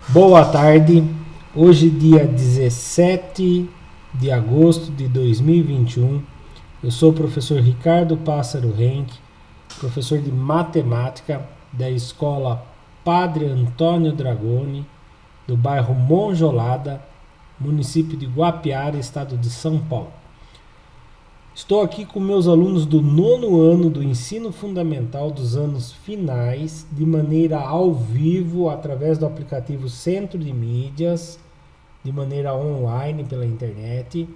Boa tarde, hoje dia 17 de agosto de 2021. Eu sou o professor Ricardo Pássaro Henck, professor de matemática da escola Padre Antônio Dragoni, do bairro Monjolada, município de Guapiara, estado de São Paulo. Estou aqui com meus alunos do nono ano do ensino fundamental dos anos finais, de maneira ao vivo, através do aplicativo Centro de Mídias, de maneira online pela internet.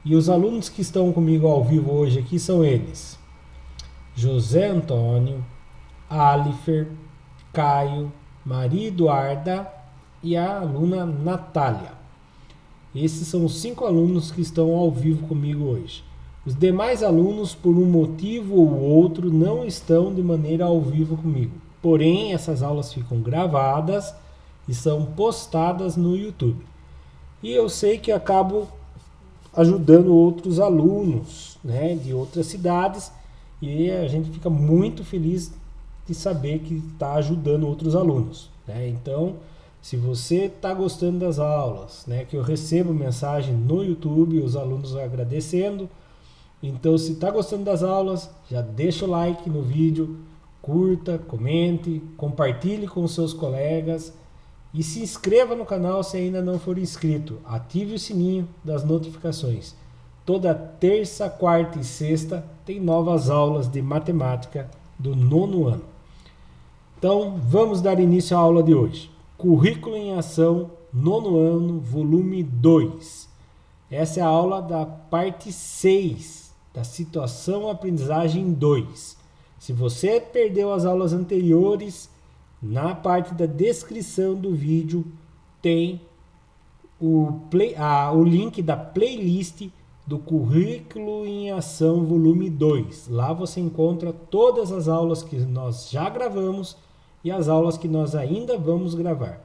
E os alunos que estão comigo ao vivo hoje aqui são eles: José Antônio, Alifer, Caio, Maria Eduarda e a aluna Natália. Esses são os 5 alunos que estão ao vivo comigo hoje. Os demais alunos, por um motivo ou outro, não estão de maneira ao vivo comigo. Porém, essas aulas ficam gravadas e são postadas no YouTube. E eu sei que acabo ajudando outros alunos, né, de outras cidades, e a gente fica muito feliz de saber que está ajudando outros alunos, né? Então, se você está gostando das aulas, né, que eu recebo mensagem no YouTube, os alunos agradecendo. Então, se está gostando das aulas, já deixa o like no vídeo, curta, comente, compartilhe com os seus colegas e se inscreva no canal se ainda não for inscrito. Ative o sininho das notificações. Toda terça, quarta e sexta tem novas aulas de matemática do nono ano. Então, vamos dar início à aula de hoje. Currículo em Ação, nono ano, volume 2. Essa é a aula da parte 6. Da situação aprendizagem 2. Se você perdeu as aulas anteriores, na parte da descrição do vídeo tem o link da playlist do Currículo em Ação volume 2. Lá você encontra todas as aulas que nós já gravamos e as aulas que nós ainda vamos gravar.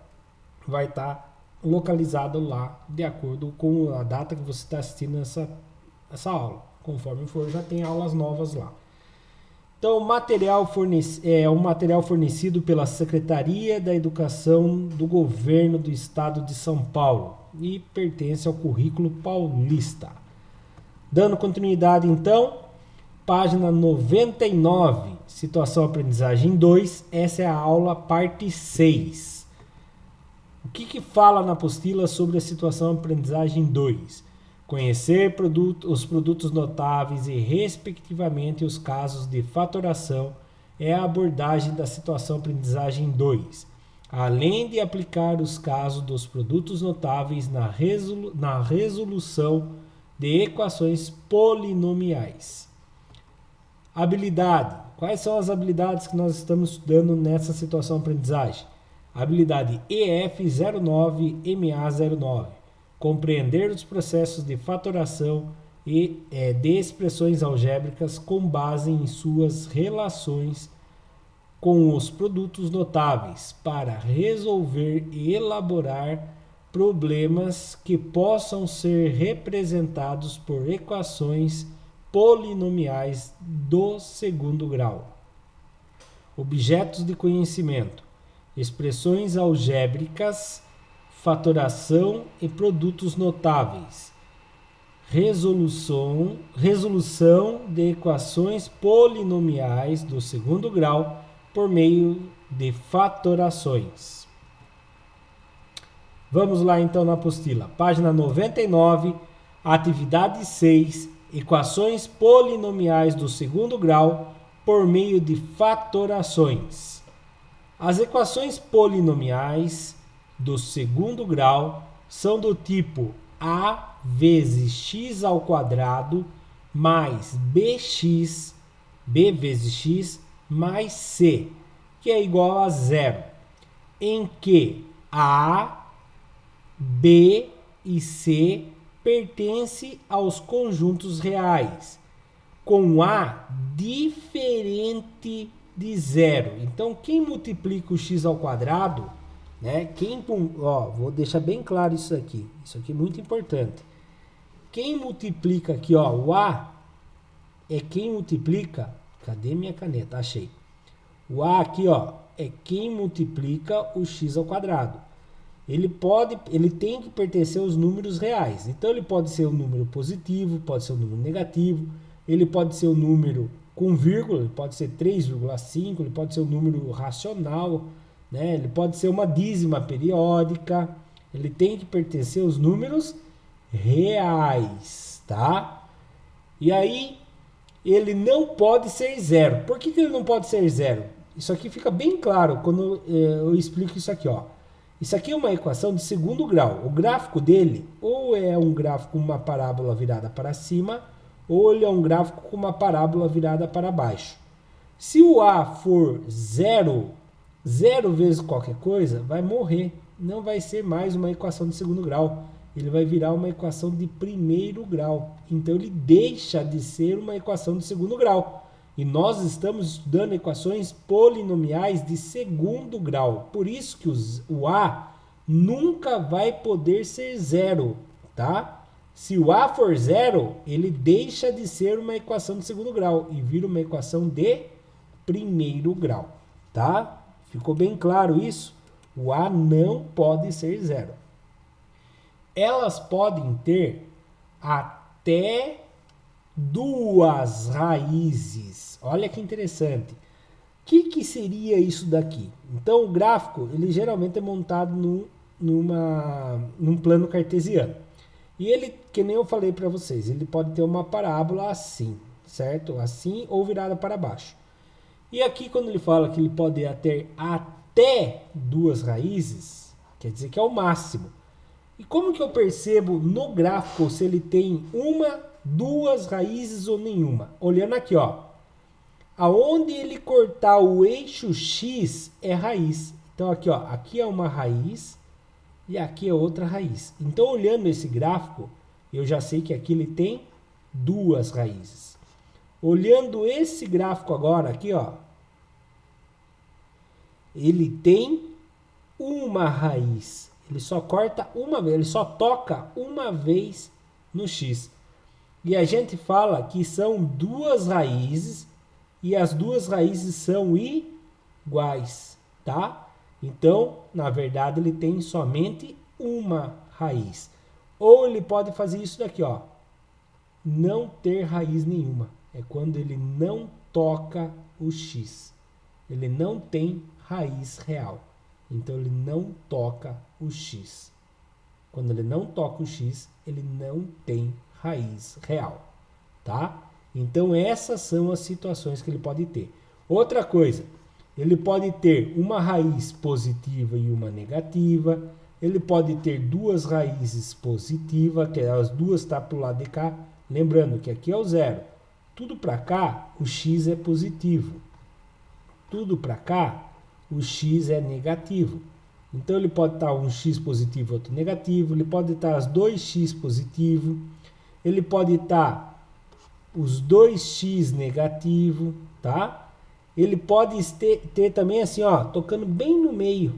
Vai estar localizado lá de acordo com a data que você está assistindo essa aula. Conforme for, já tem aulas novas lá. Então, o material é um material fornecido pela Secretaria da Educação do Governo do Estado de São Paulo e pertence ao currículo paulista. Dando continuidade, então, página 99, Situação Aprendizagem 2, essa é a aula parte 6. O que fala na apostila sobre a Situação Aprendizagem 2? Conhecer os produtos notáveis e, respectivamente, os casos de fatoração é a abordagem da situação aprendizagem 2, além de aplicar os casos dos produtos notáveis na resolução de equações polinomiais. Habilidade. Quais são as habilidades que nós estamos estudando nessa situação aprendizagem? Habilidade EF09MA09. Compreender os processos de fatoração e de expressões algébricas com base em suas relações com os produtos notáveis para resolver e elaborar problemas que possam ser representados por equações polinomiais do segundo grau. Objetos de conhecimento: expressões algébricas, fatoração e produtos notáveis, resolução de equações polinomiais do segundo grau por meio de fatorações. Vamos lá então na apostila. Página 99, atividade 6, equações polinomiais do segundo grau por meio de fatorações. As equações polinomiais do segundo grau são do tipo a vezes x ao quadrado mais b vezes x mais c, que é igual a zero, em que a, b e c pertencem aos conjuntos reais, com a diferente de zero. Então, quem multiplica o x ao quadrado, né? Vou deixar bem claro isso aqui é muito importante. Quem multiplica aqui, o A é quem multiplica, cadê minha caneta? Achei. O A aqui, é quem multiplica o x ao quadrado. ele tem que pertencer aos números reais. Então ele pode ser um número positivo, pode ser um número negativo, ele pode ser um número com vírgula, ele pode ser 3,5, ele pode ser um número racional, né? Ele pode ser uma dízima periódica, ele tem que pertencer aos números reais, tá? E aí ele não pode ser zero. Por que ele não pode ser zero? Isso aqui fica bem claro quando eu explico isso aqui, ó. Isso aqui é uma equação de segundo grau. O gráfico dele ou é um gráfico com uma parábola virada para cima, ou ele é um gráfico com uma parábola virada para baixo. Se o A for zero vezes qualquer coisa, vai morrer. Não vai ser mais uma equação de segundo grau. Ele vai virar uma equação de primeiro grau. Então ele deixa de ser uma equação de segundo grau. E nós estamos estudando equações polinomiais de segundo grau. Por isso que o A nunca vai poder ser zero, tá? Se o A for zero, ele deixa de ser uma equação de segundo grau e vira uma equação de primeiro grau, tá? Ficou bem claro isso? O A não pode ser zero. Elas podem ter até duas raízes. Olha que interessante. O que seria isso daqui? Então, o gráfico, ele geralmente é montado num plano cartesiano. E ele, que nem eu falei para vocês, ele pode ter uma parábola assim, certo? Assim ou virada para baixo. E aqui, quando ele fala que ele pode ter até duas raízes, quer dizer que é o máximo. E como que eu percebo no gráfico se ele tem uma, duas raízes ou nenhuma? Olhando aqui, ó. Aonde ele cortar o eixo X é raiz. Então aqui, ó, aqui é uma raiz e aqui é outra raiz. Então olhando esse gráfico, eu já sei que aqui ele tem duas raízes. Olhando esse gráfico agora aqui, ó, ele tem uma raiz. Ele só corta uma vez, ele só toca uma vez no X. E a gente fala que são duas raízes e as duas raízes são iguais, tá? Então, na verdade, ele tem somente uma raiz. Ou ele pode fazer isso daqui, ó. Não ter raiz nenhuma. É quando ele não toca o X. Ele não tem raiz real. Então, ele não toca o X. Quando ele não toca o X, ele não tem raiz real, tá? Então, essas são as situações que ele pode ter. Outra coisa, ele pode ter uma raiz positiva e uma negativa. Ele pode ter duas raízes positivas, que as duas estão para o lado de cá. Lembrando que aqui é o zero. Tudo para cá, o X é positivo. Tudo para cá, o X é negativo. Então, ele pode estar um X positivo e outro negativo. Ele pode estar as dois X positivo. Ele pode estar os dois X negativo, tá? Ele pode ter também assim, ó, tocando bem no meio.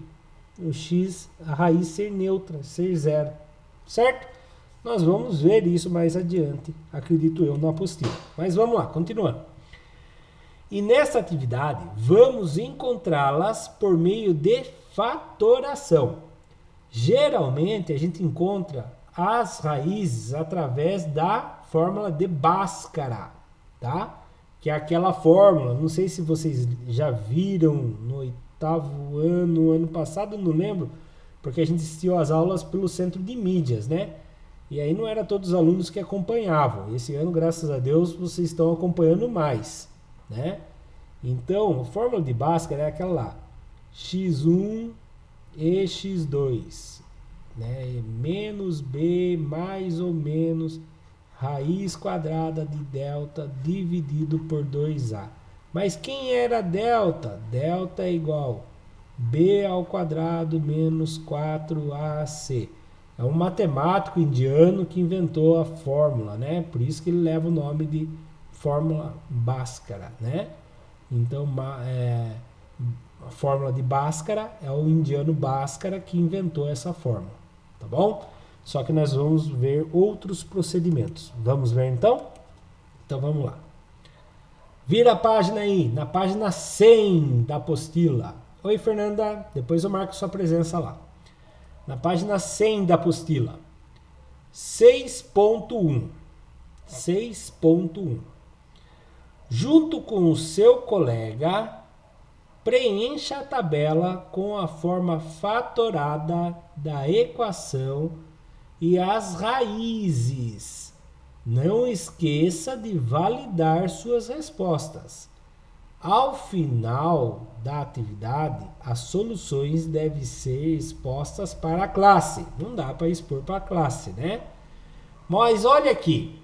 O X, a raiz ser neutra, ser zero. Certo? Nós vamos ver isso mais adiante, acredito eu, na apostila. Mas vamos lá, continuando. E nessa atividade, vamos encontrá-las por meio de fatoração. Geralmente, a gente encontra as raízes através da fórmula de Bhaskara, tá? Que é aquela fórmula, não sei se vocês já viram no oitavo ano passado, não lembro, porque a gente assistiu as aulas pelo centro de mídias, né? E aí não era todos os alunos que acompanhavam. Esse ano, graças a Deus, vocês estão acompanhando mais, né? Então, a fórmula de Bhaskara é aquela lá, x1 e x2, né? Menos b mais ou menos raiz quadrada de delta dividido por 2a. Mas quem era delta? Delta é igual b ao quadrado menos 4ac. É um matemático indiano que inventou a fórmula, né? Por isso que ele leva o nome de fórmula Bhaskara, né? Então, a fórmula de Bhaskara é o indiano Bhaskara que inventou essa fórmula, tá bom? Só que nós vamos ver outros procedimentos. Vamos ver então? Então vamos lá. Vira a página aí, na página 100 da apostila. Oi, Fernanda, depois eu marco sua presença lá. na página 100 da apostila. 6.1. 6.1. Junto com o seu colega, preencha a tabela com a forma fatorada da equação e as raízes. Não esqueça de validar suas respostas. Ao final da atividade, as soluções devem ser expostas para a classe. Não dá para expor para a classe, né? Mas olha aqui.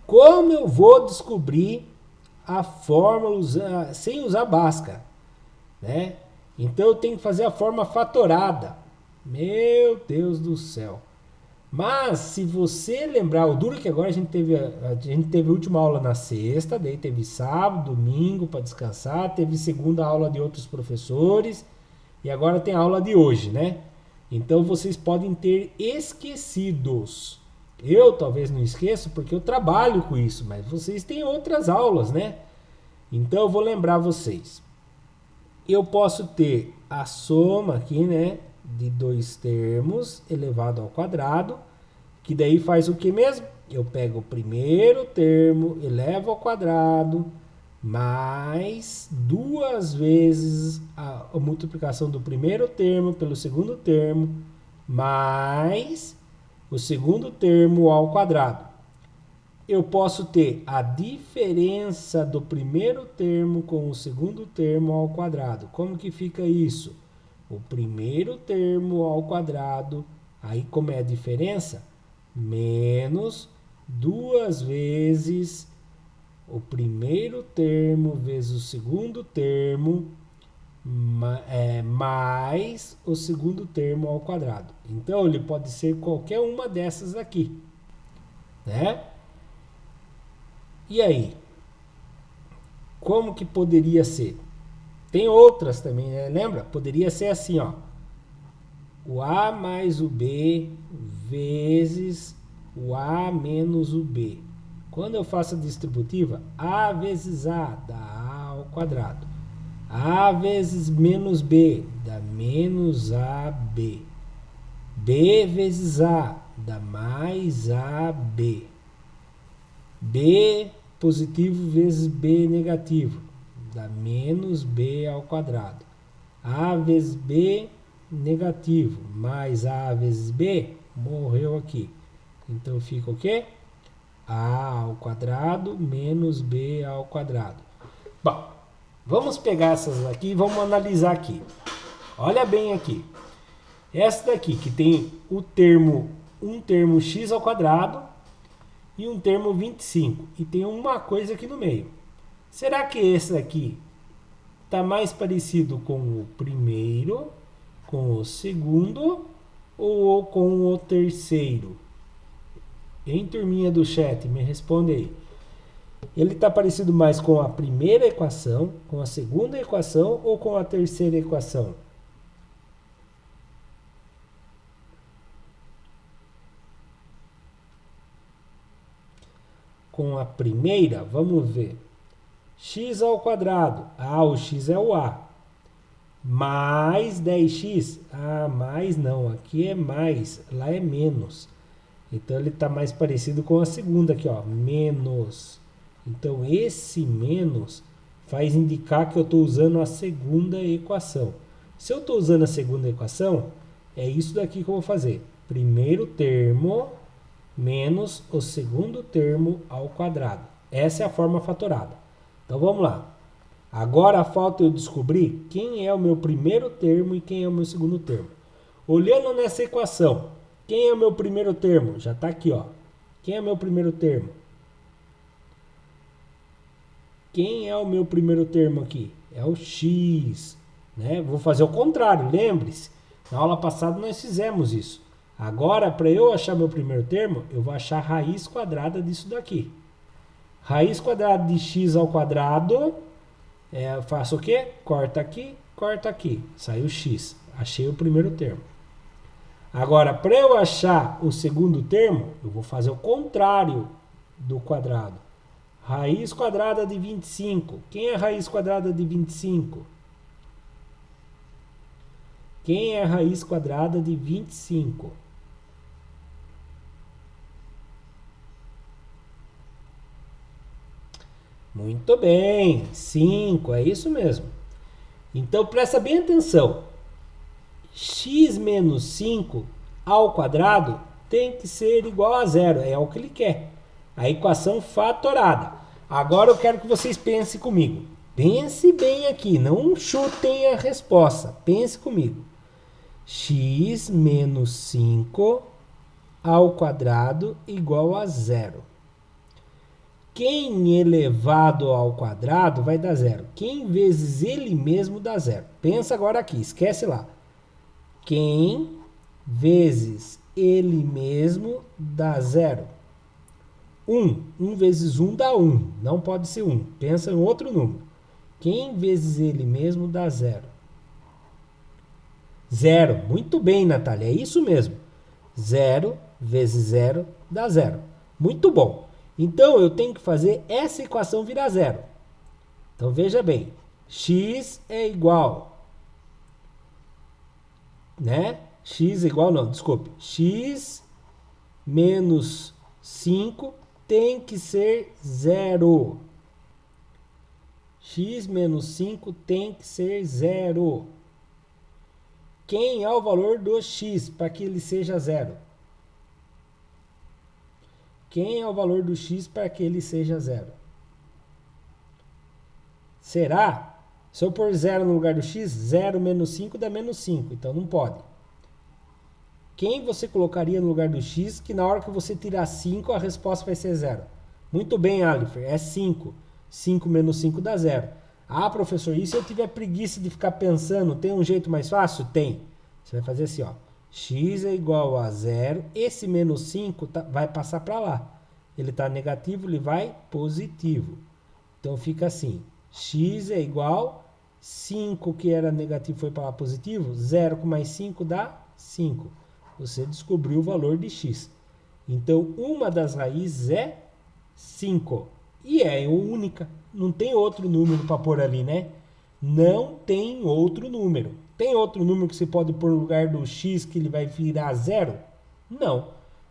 Como eu vou descobrir a fórmula sem usar Bhaskara, né? Então eu tenho que fazer a forma fatorada. Meu Deus do céu. Mas se você lembrar, o duro que agora a gente teve a última aula na sexta, daí teve sábado, domingo para descansar, teve segunda aula de outros professores e agora tem a aula de hoje, né? Então vocês podem ter esquecidos. Eu talvez não esqueça porque eu trabalho com isso, mas vocês têm outras aulas, né? Então eu vou lembrar vocês. Eu posso ter a soma aqui, né, de dois termos elevado ao quadrado, que daí faz o que mesmo? Eu pego o primeiro termo, elevo ao quadrado, mais duas vezes a multiplicação do primeiro termo pelo segundo termo, mais o segundo termo ao quadrado. Eu posso ter a diferença do primeiro termo com o segundo termo ao quadrado. Como que fica isso? O primeiro termo ao quadrado, aí como é a diferença? Menos duas vezes o primeiro termo vezes o segundo termo, mais o segundo termo ao quadrado. Então, ele pode ser qualquer uma dessas aqui, né? E aí? Como que poderia ser? Tem outras também, né? Lembra? Poderia ser assim, ó. O A mais o B vezes o A menos o B. Quando eu faço a distributiva, A vezes A dá A ao quadrado. A vezes menos B dá menos AB. B vezes A dá mais AB. B positivo vezes B negativo dá menos B ao quadrado. A vezes B negativo mais A vezes B morreu aqui. Então fica o quê? A ao quadrado menos B ao quadrado. Bom, vamos pegar essas aqui e vamos analisar aqui. Olha bem aqui. Essa daqui que tem um termo x ao quadrado e um termo 25. E tem uma coisa aqui no meio. Será que esse aqui está mais parecido com o primeiro, com o segundo ou com o terceiro? Hein, turminha do chat, me responde aí. Ele está parecido mais com a primeira equação, com a segunda equação ou com a terceira equação? Com a primeira, vamos ver. X ao quadrado. Ah, o x é o A. Mais 10x. Ah, mais não. Aqui é mais. Lá é menos. Então, ele está mais parecido com a segunda aqui, ó. Menos. Então, esse menos faz indicar que eu estou usando a segunda equação. Se eu estou usando a segunda equação, é isso daqui que eu vou fazer. Primeiro termo menos o segundo termo ao quadrado. Essa é a forma fatorada. Então, vamos lá. Agora falta eu descobrir quem é o meu primeiro termo e quem é o meu segundo termo. Olhando nessa equação, quem é o meu primeiro termo? Já está aqui, ó. Quem é o meu primeiro termo? Quem é o meu primeiro termo aqui? É o x, né? Vou fazer o contrário, lembre-se. Na aula passada nós fizemos isso. Agora, para eu achar meu primeiro termo, eu vou achar a raiz quadrada disso daqui. Raiz quadrada de x ao quadrado, eu faço o quê? Corta aqui, saiu x. Achei o primeiro termo. Agora, para eu achar o segundo termo, eu vou fazer o contrário do quadrado. Raiz quadrada de 25. Quem é a raiz quadrada de 25? Quem é a raiz quadrada de 25? Muito bem, 5, é isso mesmo. Então presta bem atenção. X menos 5 ao quadrado tem que ser igual a zero, é o que ele quer. A equação fatorada. Agora eu quero que vocês pensem comigo. Pense bem aqui, não chutem a resposta. Pense comigo. X menos 5 ao quadrado igual a zero. Quem elevado ao quadrado vai dar zero. Quem vezes ele mesmo dá zero. Pensa agora aqui, esquece lá. Quem vezes ele mesmo dá zero. 1 vezes 1 dá 1. Não pode ser 1. Pensa em outro número. Quem vezes ele mesmo dá zero. Zero. Muito bem, Natália. É isso mesmo. 0 vezes 0 dá zero. Muito bom. Então, eu tenho que fazer essa equação virar zero. Então, veja bem. X é igual. Né? X é igual, não, desculpe. X menos 5 tem que ser zero. X menos 5 tem que ser zero. Quem é o valor do x para que ele seja zero? Quem é o valor do x para que ele seja zero? Será? Se eu pôr zero no lugar do x, 0 menos 5 dá menos 5. Então não pode. Quem você colocaria no lugar do x que na hora que você tirar 5 a resposta vai ser zero? Muito bem, Alifer. É 5. 5 menos 5 dá zero. Ah, professor, e se eu tiver preguiça de ficar pensando, tem um jeito mais fácil? Tem. Você vai fazer assim, ó. X é igual a zero. Esse menos 5 vai passar para lá. Ele está negativo, ele vai positivo. Então fica assim. X é igual 5 que era negativo foi para lá positivo. 0 com mais 5 dá 5. Você descobriu o valor de x. Então uma das raízes é 5. E é única. Não tem outro número para pôr ali, né? Não tem outro número. Tem outro número que você pode pôr no lugar do x que ele vai virar zero? Não.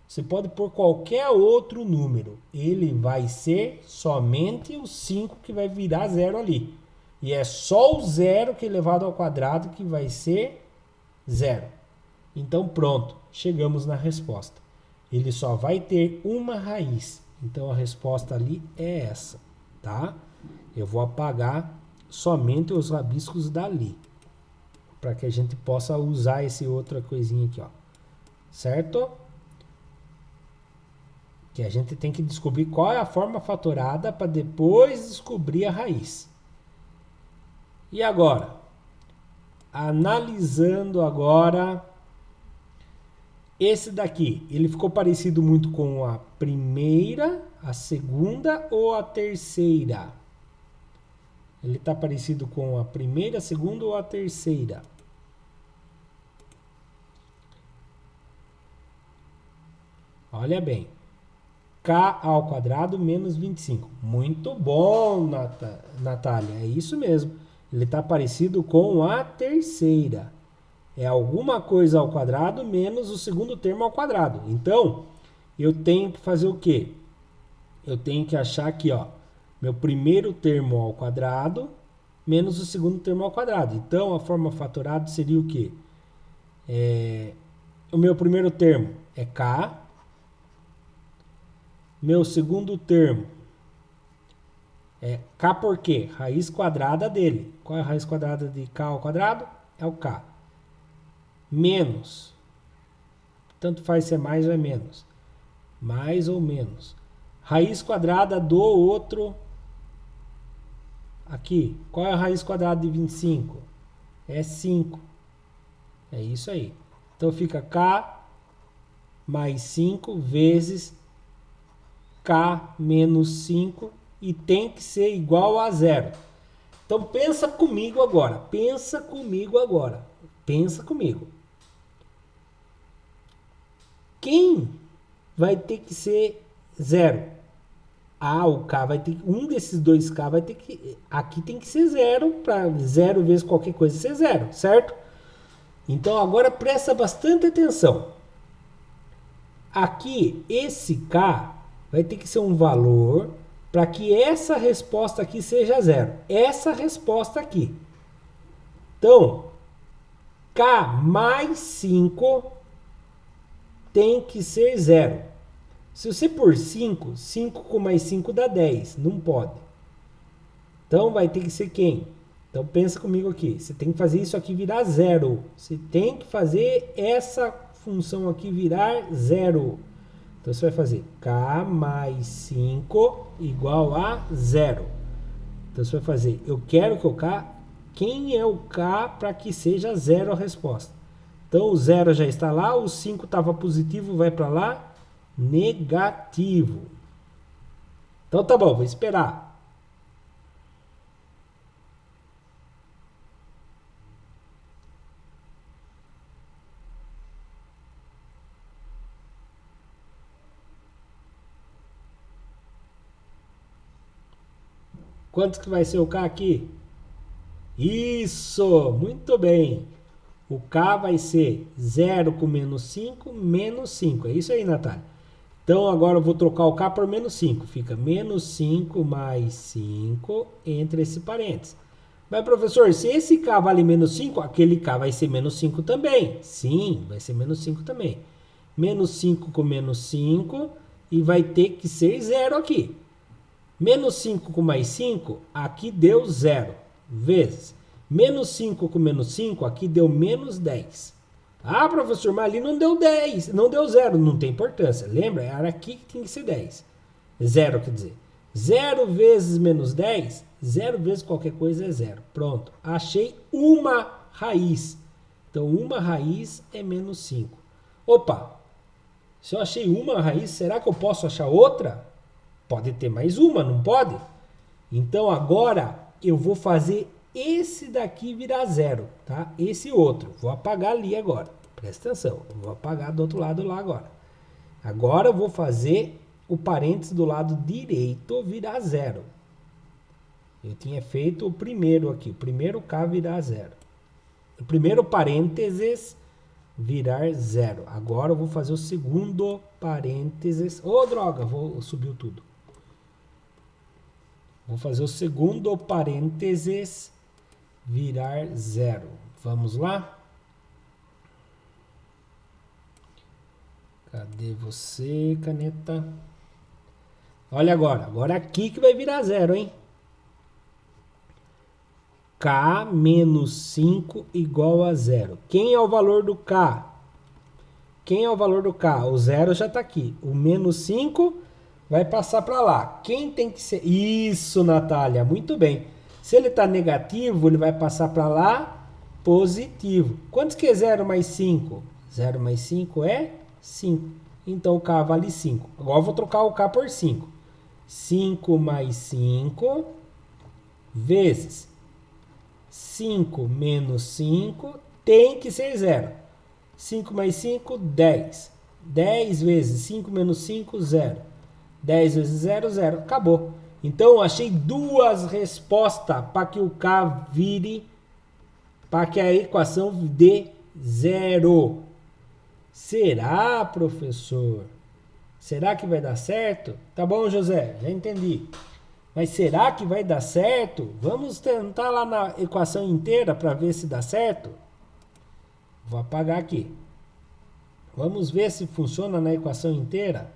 Você pode pôr qualquer outro número. Ele vai ser somente o 5 que vai virar zero ali. E é só o zero que é elevado ao quadrado que vai ser zero. Então pronto, chegamos na resposta. Ele só vai ter uma raiz. Então a resposta ali é essa, tá? Eu vou apagar somente os rabiscos dali, para que a gente possa usar esse outra coisinha aqui, ó. Certo? Que a gente tem que descobrir qual é a forma fatorada para depois descobrir a raiz. E agora? Analisando agora esse daqui, ele ficou parecido muito com a primeira, a segunda ou a terceira? Ele está parecido com a primeira, a segunda ou a terceira? Olha bem. K ao quadrado menos 25. Muito bom, Natália. É isso mesmo. Ele está parecido com a terceira. É alguma coisa ao quadrado menos o segundo termo ao quadrado. Então, eu tenho que fazer o quê? Eu tenho que achar aqui, ó, meu primeiro termo ao quadrado menos o segundo termo ao quadrado. Então, a forma fatorada seria o quê? O meu primeiro termo é K. Meu segundo termo é K por quê? Raiz quadrada dele. Qual é a raiz quadrada de K ao quadrado? É o K. Menos. Tanto faz se é mais ou é menos. Mais ou menos. Raiz quadrada do outro. Aqui. Qual é a raiz quadrada de 25? É 5. É isso aí. Então fica K mais 5 vezes K menos 5 e tem que ser igual a zero. Então pensa comigo agora. Pensa comigo agora. Pensa comigo. Quem vai ter que ser zero? Ah, o K vai ter um desses dois K vai ter que aqui tem que ser zero para zero vezes qualquer coisa ser zero, certo? Então agora presta bastante atenção. Aqui, esse K vai ter que ser um valor para que essa resposta aqui seja zero. Essa resposta aqui. Então, K mais 5 tem que ser zero. Se você pôr 5, 5 com mais 5 dá 10. Não pode. Então vai ter que ser quem? Então pensa comigo aqui. Você tem que fazer isso aqui virar zero. Você tem que fazer essa função aqui virar zero. Então você vai fazer K mais 5 igual a zero. Então você vai fazer, eu quero que o K, quem é o K para que seja zero a resposta? Então o zero já está lá, o 5 estava positivo, vai para lá, negativo. Então tá bom, vou esperar. Quanto que vai ser o K aqui? Isso, muito bem. O K vai ser 0 com menos 5, menos 5. É isso aí, Natália. Então agora eu vou trocar o K por menos 5. Fica menos 5 mais 5 entre esse parênteses. Mas, professor, se esse K vale menos 5, aquele K vai ser menos 5 também. Sim, vai ser menos 5 também. Menos 5 com menos 5 e vai ter que ser 0 aqui. Menos 5 com mais 5, aqui deu 0, vezes. Menos 5 com menos 5, aqui deu menos 10. Ah, professor, mas ali não deu 10, não deu 0, não tem importância. Lembra? Era aqui que tinha que ser 10. 0, quer dizer. 0 vezes menos 10, 0 vezes qualquer coisa é 0. Pronto, achei uma raiz. Então, uma raiz é menos 5. Opa, se eu achei uma raiz, será que eu posso achar outra? Pode ter mais uma, não pode? Então agora eu vou fazer esse daqui virar zero, tá? Esse outro. Vou apagar ali agora. Presta atenção. Eu vou apagar do outro lado lá agora. Agora eu vou fazer o parênteses do lado direito virar zero. Eu tinha feito o primeiro aqui. O primeiro K virar zero. O primeiro parênteses virar zero. Agora eu vou fazer o segundo parênteses. Ô, droga, subiu tudo. Vou fazer o segundo parênteses virar zero. Vamos lá? Cadê você, caneta? Olha agora. Agora aqui que vai virar zero, hein? K menos 5 igual a zero. Quem é o valor do K? Quem é o valor do K? O zero já está aqui. O menos 5 vai passar para lá. Quem tem que ser? Isso, Natália. Muito bem. Se ele está negativo, ele vai passar para lá positivo. Quantos que é 0 mais 5? 0 mais 5 é 5. Então o K vale 5. Agora eu vou trocar o K por 5. 5 mais 5 vezes 5 menos 5 tem que ser 0. 5 mais 5, 10. 10 vezes 5 menos 5, 0. 10 vezes 0, 0. Acabou. Então, eu achei duas respostas para que o K vire, para que a equação dê 0. Será, professor? Será que vai dar certo? Tá bom, José, já entendi. Mas será que vai dar certo? Vamos tentar lá na equação inteira para ver se dá certo? Vou apagar aqui. Vamos ver se funciona na equação inteira.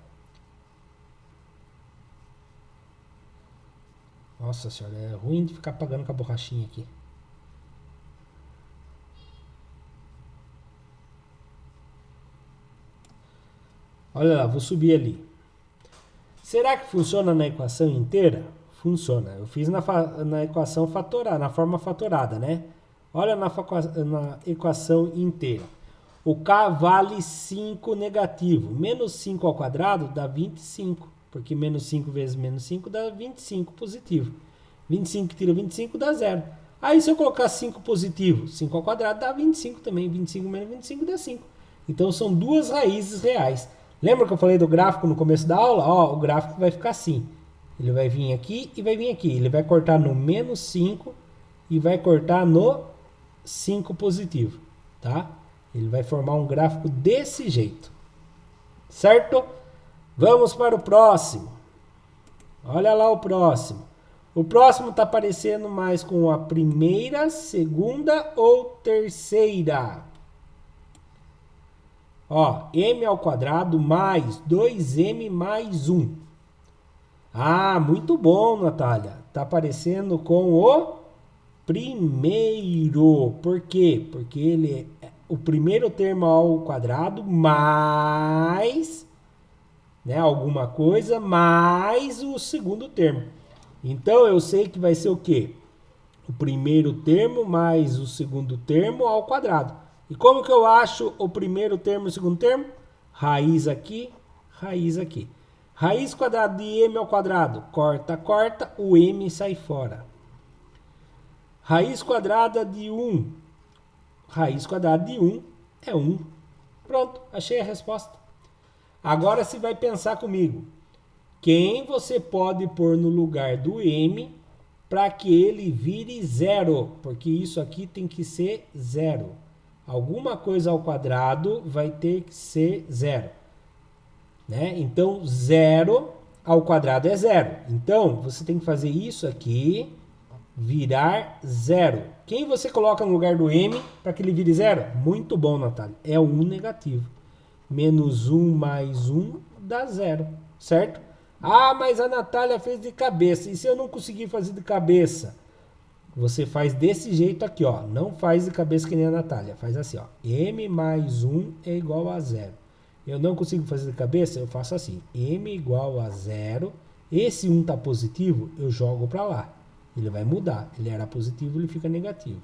Nossa senhora, é ruim de ficar apagando com a borrachinha aqui. Olha lá, vou subir ali. Será que funciona na equação inteira? Funciona. Eu fiz na equação fatorada, na forma fatorada, né? Olha na equação inteira. O K vale 5 negativo. Menos 5 ao quadrado dá 25. Porque menos 5 vezes menos 5 dá 25 positivo. 25 tira 25 dá 0. Aí se eu colocar 5 positivo, 5 ao quadrado dá 25 também. 25 menos 25 dá 5. Então são duas raízes reais. Lembra que eu falei do gráfico no começo da aula? Ó, o gráfico vai ficar assim. Ele vai vir aqui e vai vir aqui. Ele vai cortar no menos 5 e vai cortar no 5 positivo. tá? Ele vai formar um gráfico desse jeito, certo? Vamos para o próximo. Olha lá o próximo. O próximo está aparecendo mais com a primeira, segunda ou terceira. Ó, m ao quadrado mais 2m mais 1. Ah, muito bom, Natália. Está aparecendo com o primeiro. Por quê? Porque ele é o primeiro termo ao quadrado mais, né, alguma coisa, mais o segundo termo. Então, eu sei que vai ser o quê? O primeiro termo mais o segundo termo ao quadrado. E como que eu acho o primeiro termo e o segundo termo? Raiz aqui, raiz aqui. Raiz quadrada de m ao quadrado, corta, corta, o m sai fora. Raiz quadrada de 1, raiz quadrada de 1 é 1. Pronto, achei a resposta. Agora você vai pensar comigo. Quem você pode pôr no lugar do m para que ele vire zero? Porque isso aqui tem que ser zero. Alguma coisa ao quadrado vai ter que ser zero. Né? Então, zero ao quadrado é zero. Então, você tem que fazer isso aqui virar zero. Quem você coloca no lugar do m para que ele vire zero? Muito bom, Natália. É 1 negativo. Menos 1 mais 1 dá zero, certo? Ah, mas a Natália fez de cabeça. E se eu não conseguir fazer de cabeça? Você faz desse jeito aqui, ó. Não faz de cabeça que nem a Natália. Faz assim, ó. M mais 1 é igual a zero. Eu não consigo fazer de cabeça? Eu faço assim. M igual a zero. Esse 1 tá positivo, eu jogo para lá. Ele vai mudar. Ele era positivo, ele fica negativo.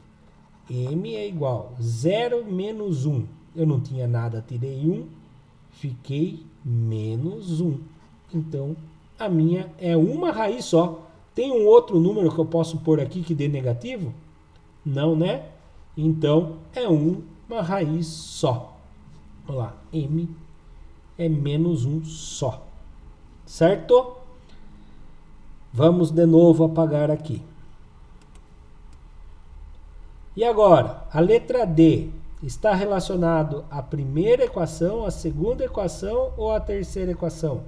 M é igual a 0 menos 1. Eu não tinha nada, tirei 1. Fiquei menos 1. Então, a minha é uma raiz só. Tem um outro número que eu posso pôr aqui que dê negativo? Não, né? Então, é uma raiz só. Olha lá, m é menos 1 só. Certo? Vamos de novo apagar aqui. E agora, a letra D está relacionado à primeira equação, à segunda equação ou à terceira equação?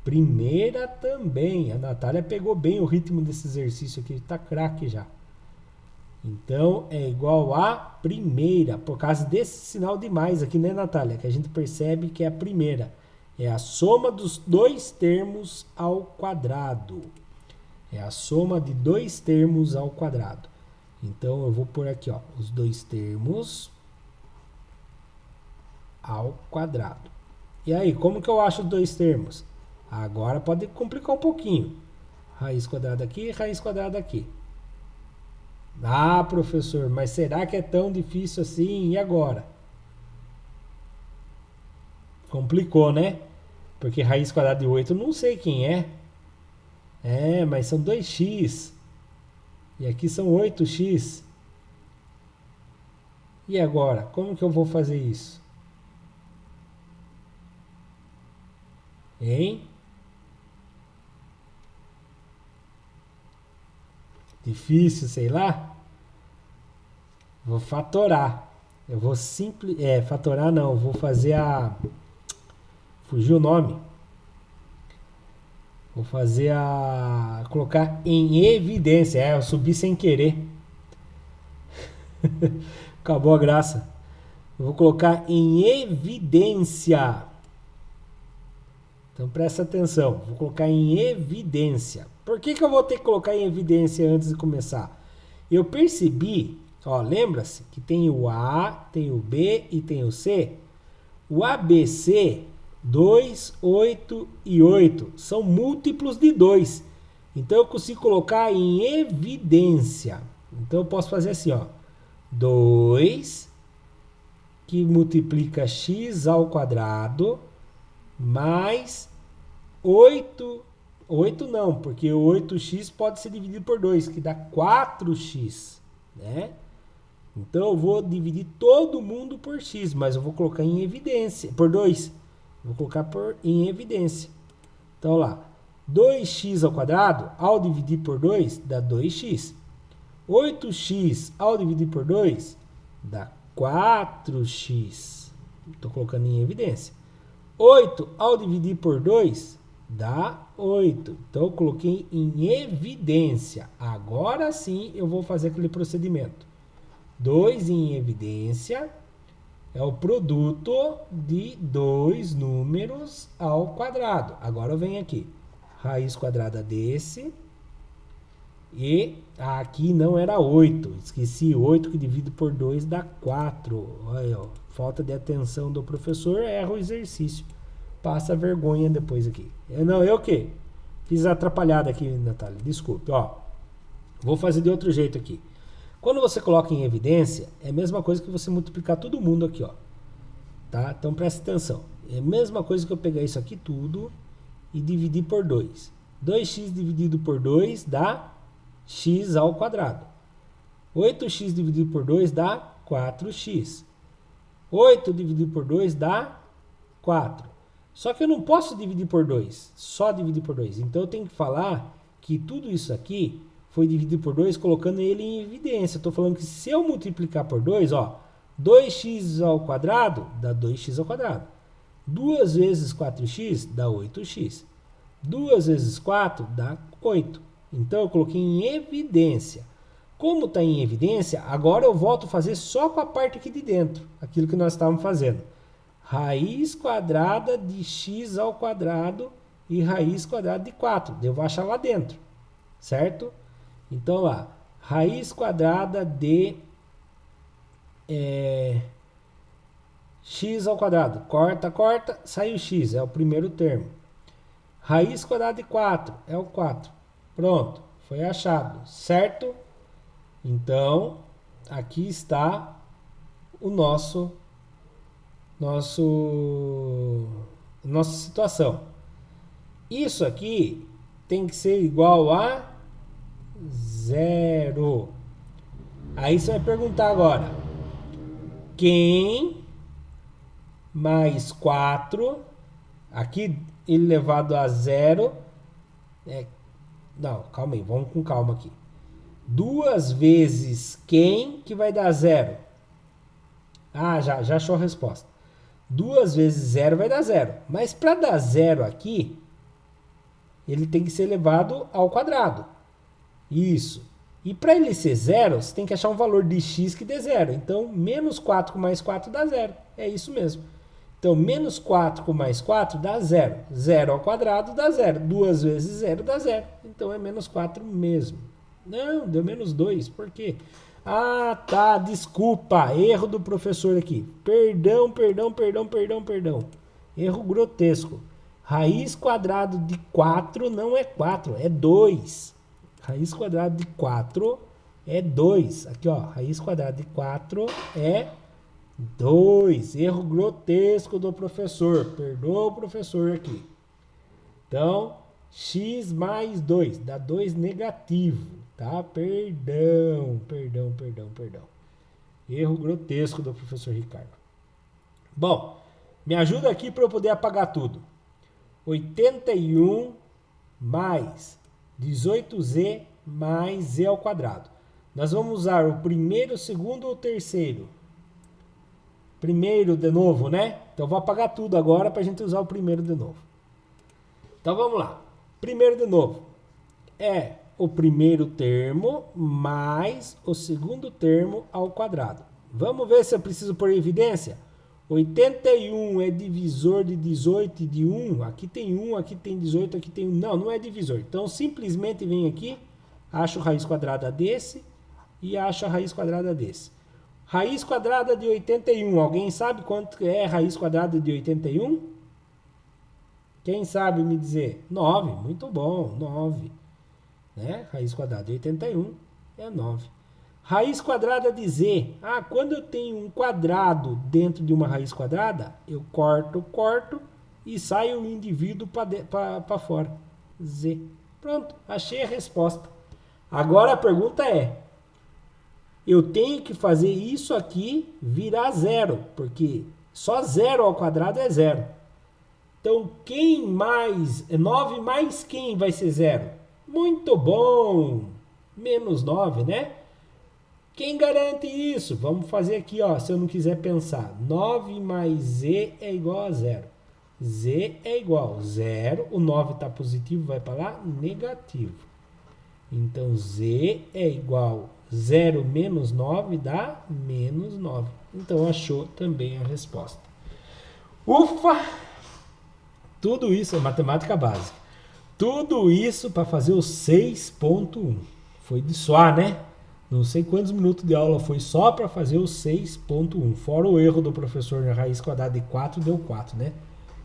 Primeira também. A Natália pegou bem o ritmo desse exercício aqui. Está craque já. Então, é igual a primeira. Por causa desse sinal de mais aqui, né, Natália? Que a gente percebe que é a primeira. É a soma dos dois termos ao quadrado. É a soma de dois termos ao quadrado. Então, eu vou pôr aqui, ó, os dois termos ao quadrado. E aí, como que eu acho os dois termos? Agora pode complicar um pouquinho. Raiz quadrada aqui, raiz quadrada aqui. Ah, professor, mas será que é tão difícil assim? E agora? Complicou, né? Porque raiz quadrada de 8 eu não sei quem é. É, mas são 2x. E aqui são 8x. E agora? Como que eu vou fazer isso? Hein? Difícil, sei lá. Vou fatorar. Eu vou fatorar não. Eu vou fazer a... Fugiu o nome. Vou fazer a... Colocar em evidência. Eu subi sem querer. Acabou a graça. Eu vou colocar em evidência. Então presta atenção. Vou colocar em evidência. Por que eu vou ter que colocar em evidência antes de começar? Eu percebi, ó, lembra-se que tem o A, tem o B e tem o C. O ABC, 2, 8 e 8 são múltiplos de 2. Então eu consigo colocar em evidência. Então eu posso fazer assim, ó. 2 que multiplica x ao quadrado mais 8 não, porque o 8x pode ser dividido por 2, que dá 4x, né? Então eu vou dividir todo mundo por x, mas eu vou colocar em evidência, por 2. Vou colocar em evidência. Então lá, 2x ao quadrado, ao dividir por 2, dá 2x. 8x ao dividir por 2, dá 4x. Estou colocando em evidência. 8 ao dividir por 2 dá 8. Então eu coloquei em evidência. Agora sim eu vou fazer aquele procedimento. 2 em evidência é o produto de dois números ao quadrado. Agora eu venho aqui. Raiz quadrada desse. E aqui não era 8. Esqueci 8 que divido por 2 dá 4. Olha, ó, falta de atenção do professor, erra o exercício. Passa vergonha depois aqui. Eu o quê? Fiz atrapalhada aqui, Natália. Desculpe. Ó, vou fazer de outro jeito aqui. Quando você coloca em evidência, é a mesma coisa que você multiplicar todo mundo aqui, ó. Tá? Então presta atenção. É a mesma coisa que eu pegar isso aqui tudo e dividir por 2. 2x dividido por 2 dá x ao quadrado. 8x dividido por 2 dá 4x. 8 dividido por 2 dá 4. Só que eu não posso dividir por 2, só dividir por 2. Então eu tenho que falar que tudo isso aqui foi dividido por 2, colocando ele em evidência. Estou falando que se eu multiplicar por 2, ó, 2x ao quadrado dá 2x ao quadrado. 2 vezes 4x dá 8x. 2 vezes 4 dá 8. Então eu coloquei em evidência. Como está em evidência, agora eu volto a fazer só com a parte aqui de dentro, aquilo que nós estávamos fazendo. Raiz quadrada de x ao quadrado e raiz quadrada de 4. Eu vou achar lá dentro, certo? Então lá, raiz quadrada de x ao quadrado. Corta, corta, sai o x, é o primeiro termo. Raiz quadrada de 4 é o 4. Pronto, foi achado, certo? Então, aqui está o nossa situação. Isso aqui tem que ser igual a 0. Aí você vai perguntar agora, quem mais 4, aqui elevado a 0, não, calma aí, vamos com calma aqui. 2 vezes quem que vai dar 0? Ah, já achou a resposta. 2 vezes 0 vai dar 0. Mas para dar 0 aqui, ele tem que ser elevado ao quadrado. Isso. E para ele ser 0, você tem que achar um valor de x que dê 0. Então, menos 4 com mais 4 dá 0. É isso mesmo. Então, menos 4 com mais 4 dá 0. 0 ao quadrado dá 0. 2 vezes 0 dá 0. Então, é menos 4 mesmo. Não, deu menos 2. Por quê? Ah, tá. Desculpa. Erro do professor aqui. Perdão. Erro grotesco. Raiz quadrada de 4 não é 4, é 2. Raiz quadrada de 4 é 2. Aqui, ó. Raiz quadrada de 4 é 2. Erro grotesco do professor. Perdoa o professor aqui. Então, x mais 2 dá 2 negativo, tá? Perdão. Erro grotesco do professor Ricardo. Bom, me ajuda aqui para eu poder apagar tudo. 81 mais 18z mais z ao quadrado. Nós vamos usar o primeiro, o segundo ou o terceiro? Primeiro de novo, né? Então vou apagar tudo agora para a gente usar o primeiro de novo. Então vamos lá. Primeiro de novo. É o primeiro termo mais o segundo termo ao quadrado. Vamos ver se eu preciso pôr evidência? 81 é divisor de 18 e de 1. Aqui tem 1, aqui tem 18, aqui tem 1. Não, não é divisor. Então, simplesmente vem aqui, acho a raiz quadrada desse e acho a raiz quadrada desse. Raiz quadrada de 81. Alguém sabe quanto é raiz quadrada de 81? Quem sabe me dizer? 9. Muito bom, 9. Né? Raiz quadrada de 81 é 9. Raiz quadrada de z. Ah, quando eu tenho um quadrado dentro de uma raiz quadrada, eu corto e sai o indivíduo para fora. Z. Pronto, achei a resposta. Agora a pergunta é, eu tenho que fazer isso aqui virar 0, porque só 0 ao quadrado é 0. Então, quem mais... 9 mais quem vai ser 0? Muito bom! Menos 9, né? Quem garante isso? Vamos fazer aqui, ó, se eu não quiser pensar. 9 mais z é igual a zero. Z é igual a zero. O 9 está positivo, vai para lá, negativo. Então, z é igual a 0 menos 9 dá menos 9. Então, achou também a resposta. Ufa! Tudo isso é matemática básica. Tudo isso para fazer o 6.1. Foi de suar, né? Não sei quantos minutos de aula foi só para fazer o 6.1. Fora o erro do professor na raiz quadrada de 4, deu 4, né?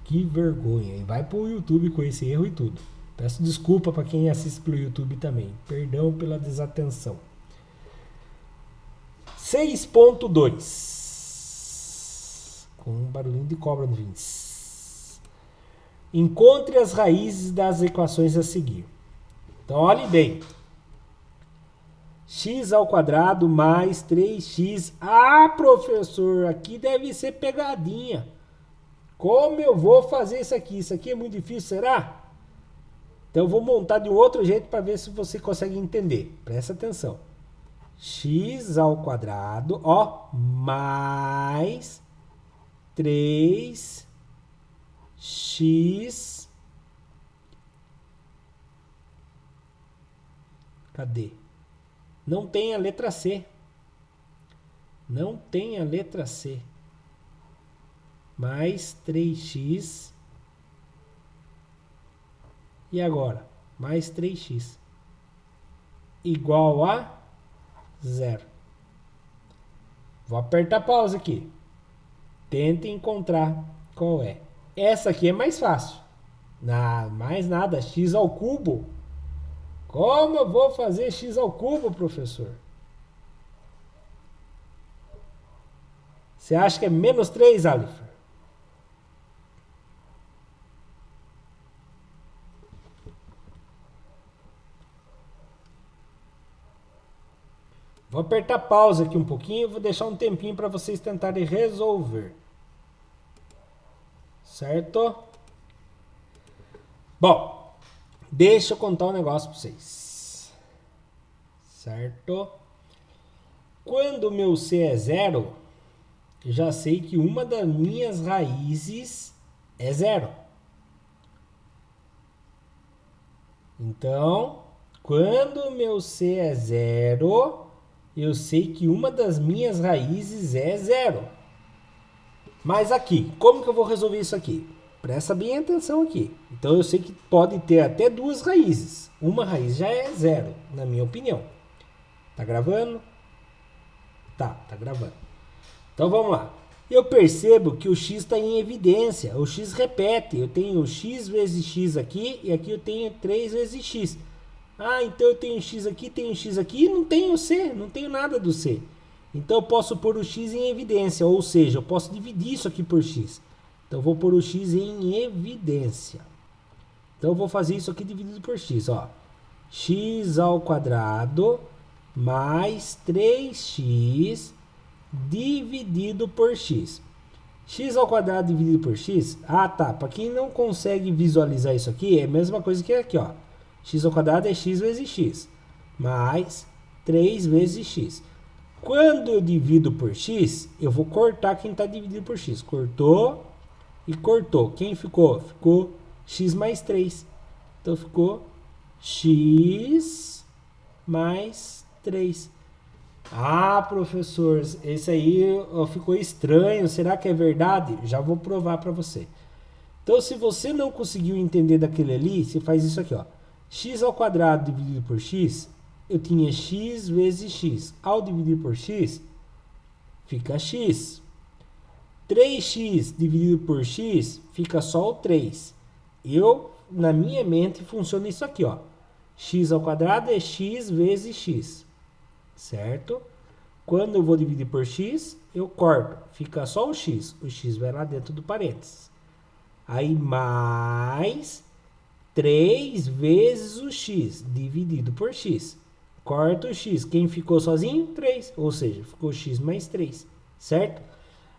Que vergonha. E vai para o YouTube com esse erro e tudo. Peço desculpa para quem assiste pelo YouTube também. Perdão pela desatenção. 6.2. Com um barulhinho de cobra no fim. Encontre as raízes das equações a seguir. Então, olhe bem. X ao quadrado mais 3x. Ah, professor, aqui deve ser pegadinha. Como eu vou fazer isso aqui? Isso aqui é muito difícil, será? Então eu vou montar de um outro jeito para ver se você consegue entender. Presta atenção. X ao quadrado, ó, mais 3x. Cadê? Não tem a letra C. Não tem a letra C. Mais 3x. E agora? Mais 3x. Igual a 0. Vou apertar pausa aqui. Tenta encontrar qual é. Essa aqui é mais fácil. Mais nada. X ao cubo. Como eu vou fazer x ao cubo, professor? Você acha que é menos 3, Alifer? Vou apertar pausa aqui um pouquinho e vou deixar um tempinho para vocês tentarem resolver. Certo? Bom, deixa eu contar um negócio para vocês. Certo? Quando o meu C é 0, eu já sei que uma das minhas raízes é 0. Então, quando o meu C é 0, eu sei que uma das minhas raízes é 0. Mas aqui, como que eu vou resolver isso aqui? Presta bem atenção aqui. Então eu sei que pode ter até duas raízes. Uma raiz já é 0, na minha opinião. Tá gravando? Tá gravando. Então vamos lá. Eu percebo que o x está em evidência. O x repete. Eu tenho x vezes x aqui e aqui eu tenho 3 vezes x. Ah, então eu tenho x aqui e não tenho c, não tenho nada do c. Então eu posso pôr o x em evidência, ou seja, eu posso dividir isso aqui por x. Então eu vou pôr o x em evidência. Então eu vou fazer isso aqui dividido por x, ó. X ao quadrado mais 3x dividido por x. X ao quadrado dividido por x. Ah, tá. Para quem não consegue visualizar isso aqui, é a mesma coisa que aqui, ó. X ao quadrado é x vezes x. Mais 3 vezes x. Quando eu divido por x, eu vou cortar quem está dividido por x. Cortou e cortou. Quem ficou? Ficou x mais 3. Então ficou x mais 3. Ah, professor, esse aí ficou estranho. Será que é verdade? Já vou provar para você. Então, se você não conseguiu entender daquele ali, você faz isso aqui, ó. X ao quadrado dividido por x, eu tinha x vezes x. Ao dividir por x, fica x. 3x dividido por x, fica só o 3. Na minha mente, funciona isso aqui, ó. X ao quadrado é x vezes x. Certo? Quando eu vou dividir por x, eu corto. Fica só o x. O x vai lá dentro do parênteses. Aí, mais 3 vezes o x dividido por x. Corta o x. Quem ficou sozinho? 3. Ou seja, ficou x mais 3. Certo?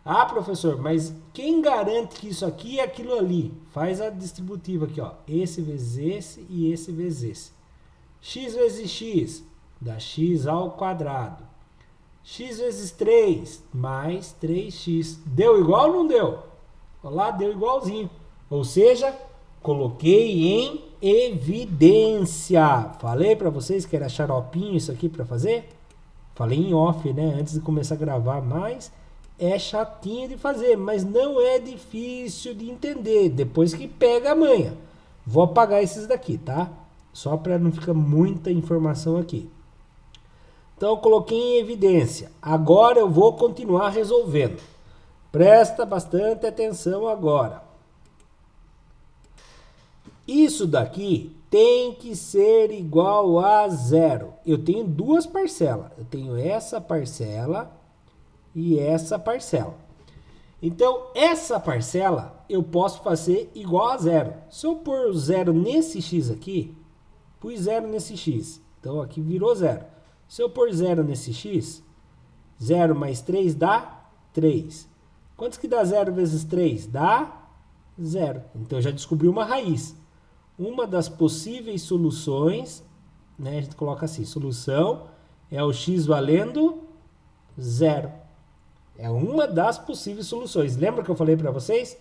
Ah, professor, mas quem garante que isso aqui é aquilo ali? Faz a distributiva aqui, ó. Esse vezes esse e esse vezes esse. X vezes x dá x ao quadrado. X vezes 3 mais 3x. Deu igual ou não deu? Olha lá, deu igualzinho. Ou seja, coloquei em evidência. Falei para vocês que era xaropinho isso aqui para fazer? Falei em off, né? Antes de começar a gravar, mas é chatinho de fazer, mas não é difícil de entender. Depois que pega a manha. Vou apagar esses daqui, tá? Só para não ficar muita informação aqui. Então, eu coloquei em evidência. Agora eu vou continuar resolvendo. Presta bastante atenção agora. Isso daqui tem que ser igual a zero. Eu tenho duas parcelas. Eu tenho essa parcela e essa parcela. Então, essa parcela eu posso fazer igual a zero. Se eu pôr zero nesse x aqui, pus zero nesse x. Então, aqui virou zero. Se eu pôr zero nesse x, 0 mais 3 dá 3. Quantos que dá 0 vezes 3? Dá 0. Então, eu já descobri uma raiz. Uma das possíveis soluções, né, a gente coloca assim, solução é o x valendo 0. É uma das possíveis soluções. Lembra que eu falei para vocês?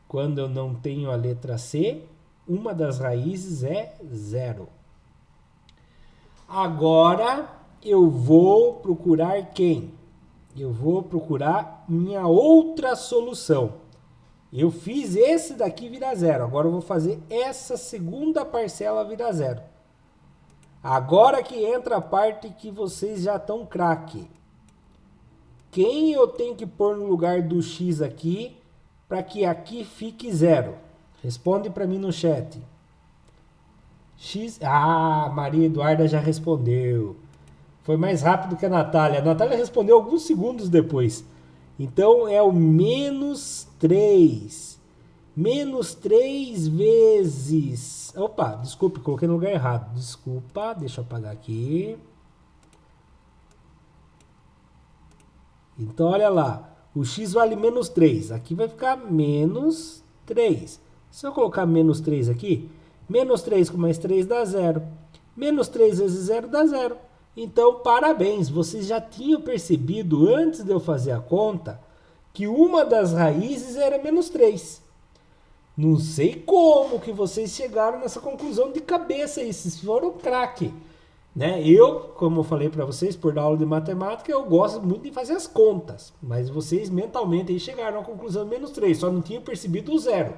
Quando eu não tenho a letra C, uma das raízes é 0. Agora eu vou procurar quem? Eu vou procurar minha outra solução. Eu fiz esse daqui virar 0. Agora eu vou fazer essa segunda parcela virar 0. Agora que entra a parte que vocês já estão craque. Quem eu tenho que pôr no lugar do x aqui para que aqui fique 0? Responde para mim no chat. X. Ah, Maria Eduarda já respondeu. Foi mais rápido que a Natália. A Natália respondeu alguns segundos depois. Então é o menos 3. Menos 3 vezes... Opa, desculpe, coloquei no lugar errado. Desculpa, deixa eu apagar aqui. Então olha lá. O x vale menos 3. Aqui vai ficar menos 3. Se eu colocar menos 3 aqui, menos 3 com mais 3 dá 0. Menos 3 vezes 0 dá 0. Então, parabéns, vocês já tinham percebido, antes de eu fazer a conta, que uma das raízes era menos 3. Não sei como que vocês chegaram nessa conclusão de cabeça aí, vocês foram craque. Né? Eu, como eu falei para vocês, por dar aula de matemática, eu gosto muito de fazer as contas. Mas vocês mentalmente aí chegaram à conclusão de menos 3, só não tinham percebido o 0.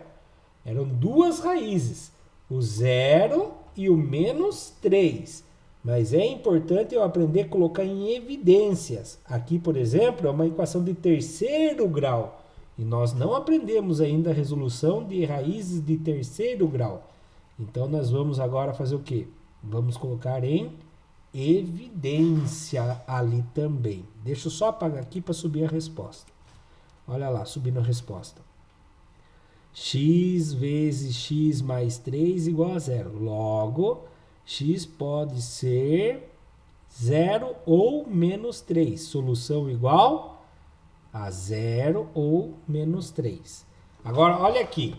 Eram duas raízes, o 0 e o menos 3. Mas é importante eu aprender a colocar em evidências. Aqui, por exemplo, é uma equação de terceiro grau. E nós não aprendemos ainda a resolução de raízes de terceiro grau. Então, nós vamos agora fazer o quê? Vamos colocar em evidência ali também. Deixa eu só apagar aqui para subir a resposta. Olha lá, subindo a resposta. X vezes x mais 3 igual a 0. Logo, x pode ser 0 ou menos 3. Solução igual a 0 ou menos 3. Agora, olha aqui.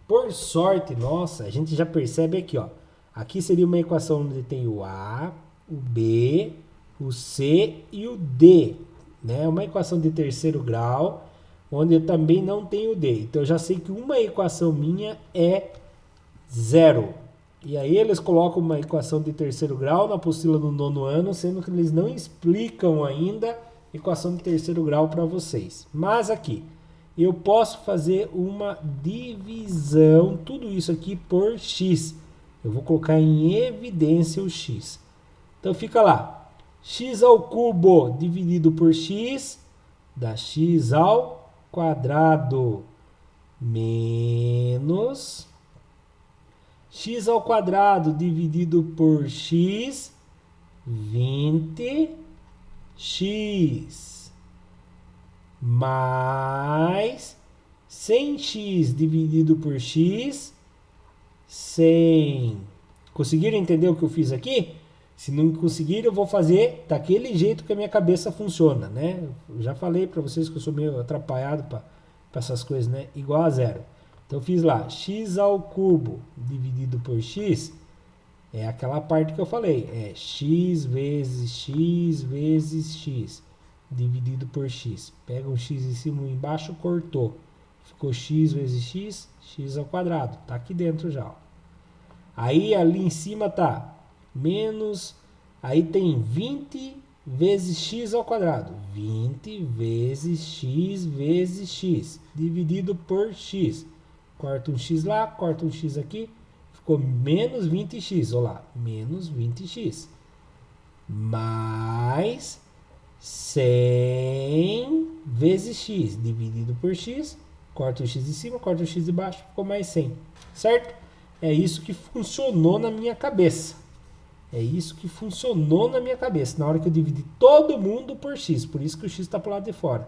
Por sorte nossa, a gente já percebe aqui, ó. Aqui seria uma equação onde tem o A, o B, o C e o D. Né? Uma equação de terceiro grau, onde eu também não tenho o D. Então, eu já sei que uma equação minha é 0. E aí eles colocam uma equação de terceiro grau na apostila do nono ano, sendo que eles não explicam ainda equação de terceiro grau para vocês. Mas aqui, eu posso fazer uma divisão, tudo isso aqui por x. Eu vou colocar em evidência o x. Então fica lá, x ao cubo dividido por x, dá x ao quadrado, menos x ao quadrado dividido por x, 20x, mais 100x dividido por x, 100. Conseguiram entender o que eu fiz aqui? Se não conseguiram, eu vou fazer daquele jeito que a minha cabeça funciona, né? Eu já falei para vocês que eu sou meio atrapalhado para essas coisas, né? Igual a 0. Então, eu fiz lá, x ao cubo dividido por x, é aquela parte que eu falei, é x vezes x vezes x. dividido por x. Pega um x em cima e embaixo, cortou. Ficou x vezes x, x ao quadrado. Tá aqui dentro já. Ó. Aí ali em cima tá menos... Aí tem 20 vezes x ao quadrado. 20 vezes x, dividido por x. Corta um x lá, corta um x aqui. Ficou menos 20x, olha lá, menos 20x. Mais 100 vezes x, dividido por x. Corta o x de cima, corta o x de baixo, ficou mais 100. Certo? É isso que funcionou na minha cabeça. É isso que funcionou na minha cabeça, na hora que eu dividi todo mundo por x. Por isso que o x está para o lado de fora.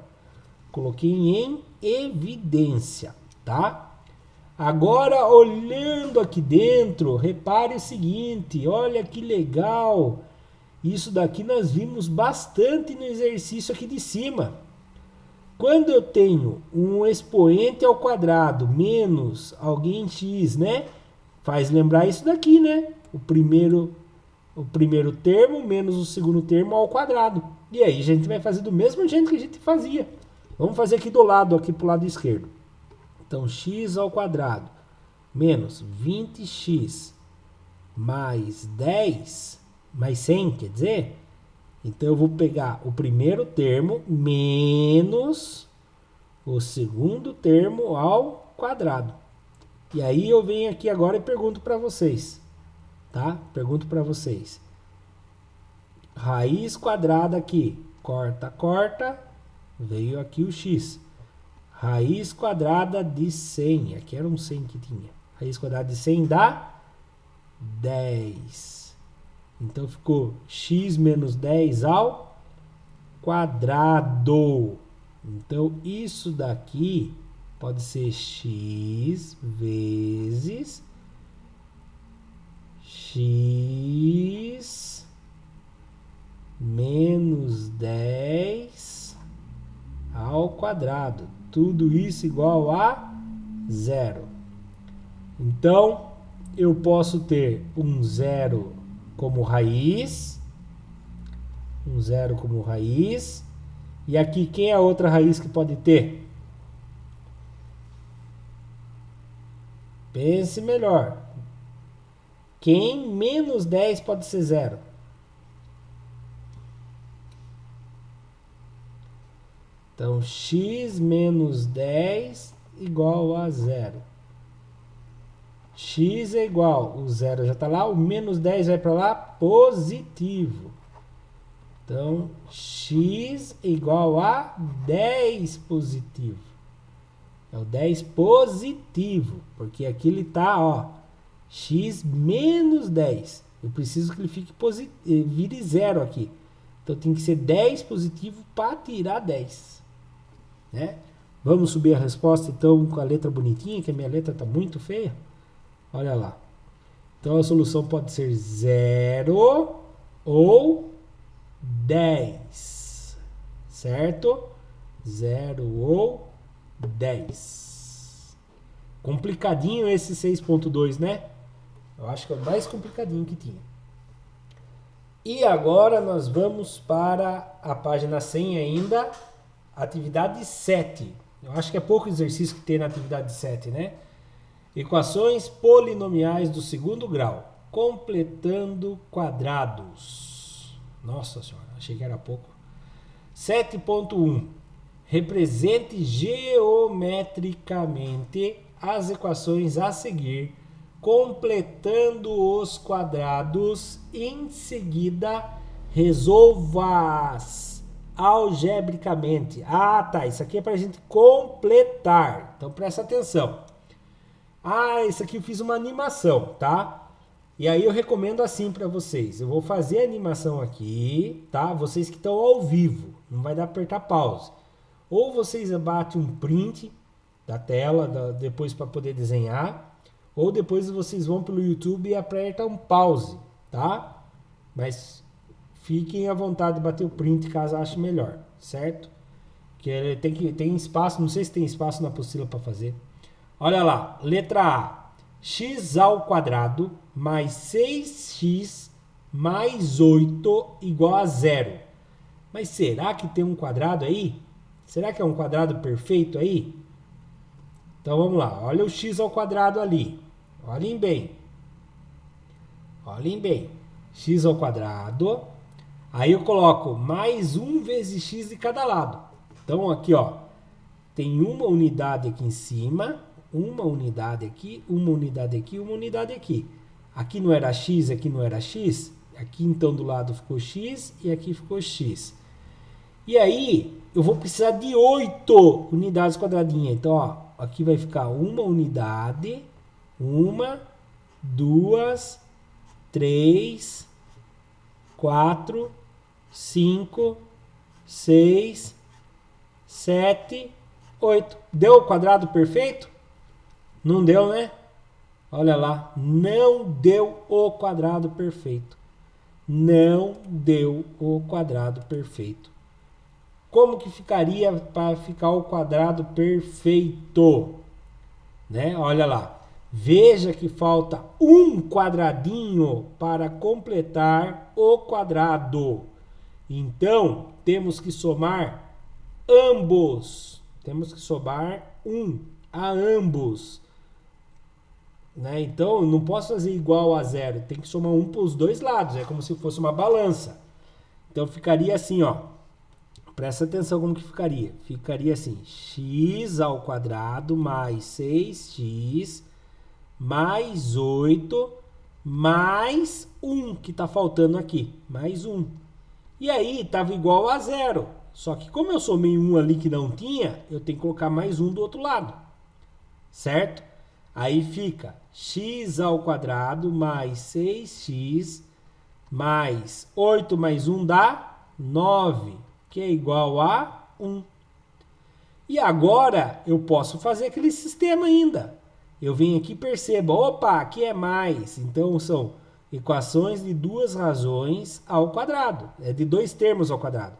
Coloquei em evidência, tá? Agora, olhando aqui dentro, repare o seguinte, olha que legal. Isso daqui nós vimos bastante no exercício aqui de cima. Quando eu tenho um expoente ao quadrado menos alguém x, né? Faz lembrar isso daqui, né? O primeiro termo menos o segundo termo ao quadrado. E aí a gente vai fazer do mesmo jeito que a gente fazia. Vamos fazer aqui do lado, aqui para o lado esquerdo. Então, x ao quadrado menos 20x mais 10, mais 100, quer dizer? Então, eu vou pegar o primeiro termo menos o segundo termo ao quadrado. E aí, eu venho aqui agora e pergunto para vocês, tá? Pergunto para vocês. Raiz quadrada aqui, corta, corta, veio aqui o x. Raiz quadrada de 100. Aqui era um 100 que tinha. Raiz quadrada de 100 dá 10. Então ficou x menos 10 ao quadrado. Então isso daqui pode ser x vezes x menos 10 ao quadrado. Tudo isso igual a 0. Então, eu posso ter um 0 como raiz. Um 0 como raiz. E aqui, quem é a outra raiz que pode ter? Pense melhor. Quem menos 10 pode ser 0? Então, x menos 10 igual a 0. X é igual, o 0 já está lá, o menos 10 vai para lá, positivo. Então, x é igual a 10 positivo. É o 10 positivo, porque aqui ele está, ó, x menos 10. Eu preciso que ele fique vire 0 aqui. Então, tem que ser 10 positivo para tirar 10. Né? Vamos subir a resposta então com a letra bonitinha, que a minha letra está muito feia. Olha lá. Então a solução pode ser 0 ou 10. Certo? 0 ou 10. Complicadinho esse 6.2, né? Eu acho que é o mais complicadinho que tinha. E agora nós vamos para a página 100 ainda. Atividade 7. Eu acho que é pouco exercício que tem na atividade 7, né? Equações polinomiais do segundo grau. Completando quadrados. Nossa senhora, achei que era pouco. 7.1. Represente geometricamente as equações a seguir, completando os quadrados. Em seguida, resolva-as algebricamente. Ah, tá. Isso aqui é para a gente completar. Então, presta atenção. Ah, isso aqui eu fiz uma animação, tá? E aí eu recomendo assim para vocês. Eu vou fazer a animação aqui, tá? Vocês que estão ao vivo. Não vai dar para apertar pause. Ou vocês batem um print da tela depois para poder desenhar. Ou depois vocês vão pelo YouTube e apertam um pause, tá? Mas fiquem à vontade de bater o print caso ache melhor, certo? Que tem espaço, não sei se tem espaço na apostila para fazer. Olha lá, letra A. X ao quadrado mais 6x mais 8 igual a 0. Mas será que tem um quadrado aí? Será que é um quadrado perfeito aí? Então vamos lá, olha o x ao quadrado ali. Olhem bem. Olhem bem. X ao quadrado. Aí eu coloco mais 1 vezes x de cada lado. Então aqui, ó, tem uma unidade aqui em cima, uma unidade aqui, uma unidade aqui, uma unidade aqui. Aqui não era x, aqui não era x. Aqui então do lado ficou x e aqui ficou x. E aí eu vou precisar de 8 unidades quadradinhas. Então, ó, aqui vai ficar uma unidade, uma, duas, 3, 4, 5, 6, 7, 8. Deu o quadrado perfeito? Não deu, né? Olha lá, não deu o quadrado perfeito. Não deu o quadrado perfeito. Como que ficaria para ficar o quadrado perfeito? Né? Olha lá. Veja que falta um quadradinho para completar o quadrado. Então, temos que somar ambos. Temos que somar 1 a ambos. Né? Então, eu não posso fazer igual a 0. Tem que somar 1 para os dois lados. É como se fosse uma balança. Então, ficaria assim, ó. Presta atenção como que ficaria. Ficaria assim, x ao quadrado mais 6x mais 8 mais 1 que está faltando aqui. Mais 1. E aí estava igual a 0. Só que como eu somei 1 ali que não tinha, eu tenho que colocar mais 1 do outro lado. Certo? Aí fica x ao quadrado mais 6x mais 8 mais 1 dá 9. Que é igual a 1. E agora eu posso fazer aquele sistema ainda. Eu venho aqui e percebo, opa, aqui é mais. Então são equações de duas razões ao quadrado. É de dois termos ao quadrado.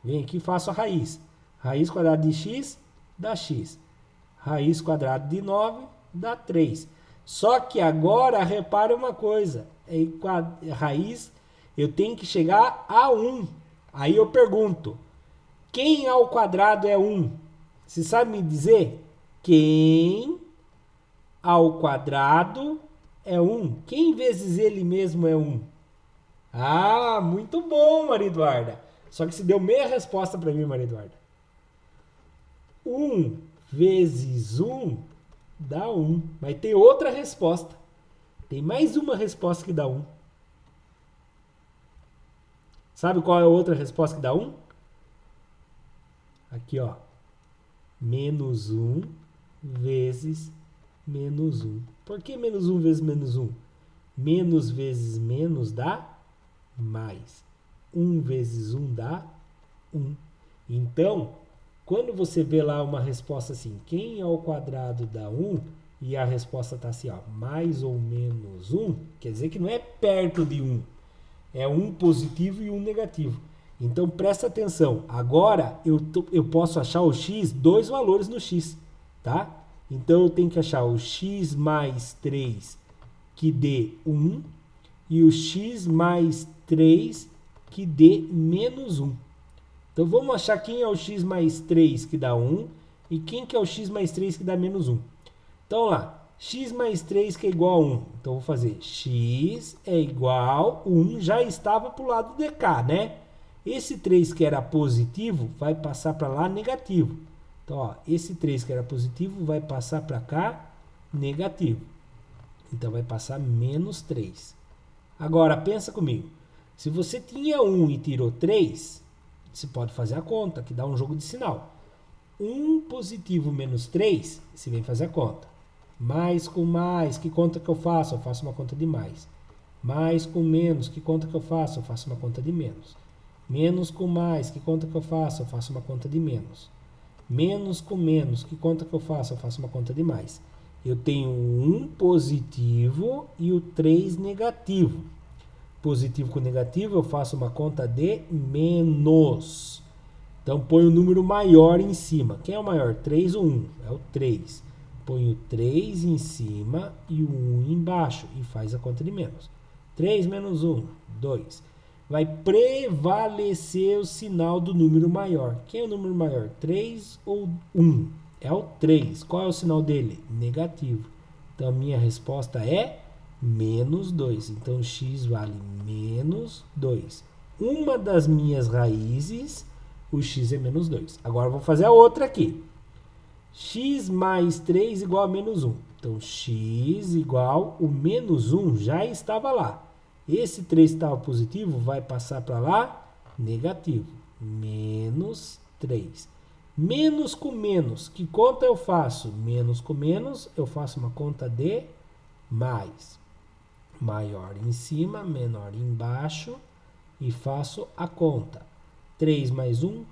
Venho aqui e faço a raiz. Raiz quadrada de x dá x. Raiz quadrada de 9 dá 3. Só que agora repare uma coisa. Raiz, eu tenho que chegar a 1. Aí eu pergunto, quem ao quadrado é 1? Você sabe me dizer? Quem ao quadrado é 1? Quem vezes ele mesmo é 1? Ah, muito bom, Maria Eduarda. Só que você deu meia resposta para mim, Maria Eduarda. 1 vezes 1 dá 1. Mas tem outra resposta. Tem mais uma resposta que dá 1. Sabe qual é a outra resposta que dá 1? Aqui, ó. Menos 1 vezes menos 1. Por que menos 1 vezes menos 1? Menos vezes menos dá mais. 1 vezes 1 dá 1. Então, quando você vê lá uma resposta assim, quem ao quadrado dá 1, e a resposta está assim, ó, mais ou menos 1, quer dizer que não é perto de 1. É um positivo e um negativo. Então, presta atenção. Agora, eu posso achar o x, dois valores no x, tá? Então, eu tenho que achar o x mais 3 que dê 1 e o x mais 3 que dê menos 1. Então, vamos achar quem é o x mais 3 que dá 1 e quem que é o x mais 3 que dá menos 1. Então, lá, x mais 3 que é igual a 1. Então, vou fazer x é igual a 1, já estava para o lado de cá, né? Esse 3 que era positivo vai passar para lá negativo. Então, ó, esse 3 que era positivo vai passar para cá negativo. Então, vai passar menos 3. Agora, pensa comigo. Se você tinha 1 e tirou 3, você pode fazer a conta, que dá um jogo de sinal. 1 positivo menos 3, você vem fazer a conta. Mais com mais, que conta que eu faço? Eu faço uma conta de mais. Mais com menos, que conta que eu faço? Eu faço uma conta de menos. Menos com mais, que conta que eu faço? Eu faço uma conta de menos. Menos com menos, que conta que eu faço? Eu faço uma conta de mais. Eu tenho um 1 positivo e o 3 negativo. Positivo com negativo, eu faço uma conta de menos. Então, põe o número maior em cima. Quem é o maior? 3 ou 1? É o 3. Põe o 3 em cima e o 1 embaixo e faz a conta de menos. 3 menos 1, 2. vai prevalecer o sinal do número maior. Quem é o número maior? 3 ou 1? É o 3. Qual é o sinal dele? Negativo. Então a minha resposta é menos 2. Então x vale menos 2. Uma das minhas raízes, o x é menos 2. Agora eu vou fazer a outra aqui. X mais 3 igual a menos 1. Então x igual, o menos 1 já estava lá. Esse 3 estava positivo, vai passar para lá, negativo. Menos 3. Menos com menos, que conta eu faço? Menos com menos, eu faço uma conta de mais. Maior em cima, menor embaixo, e faço a conta. 3 mais 1,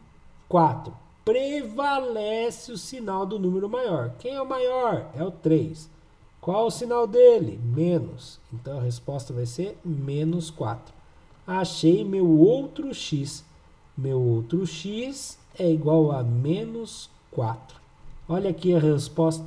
4. Prevalece o sinal do número maior. Quem é o maior? É o 3. Qual o sinal dele? Menos. Então a resposta vai ser menos 4. Achei meu outro x. Meu outro x é igual a menos 4. Olha aqui a resposta.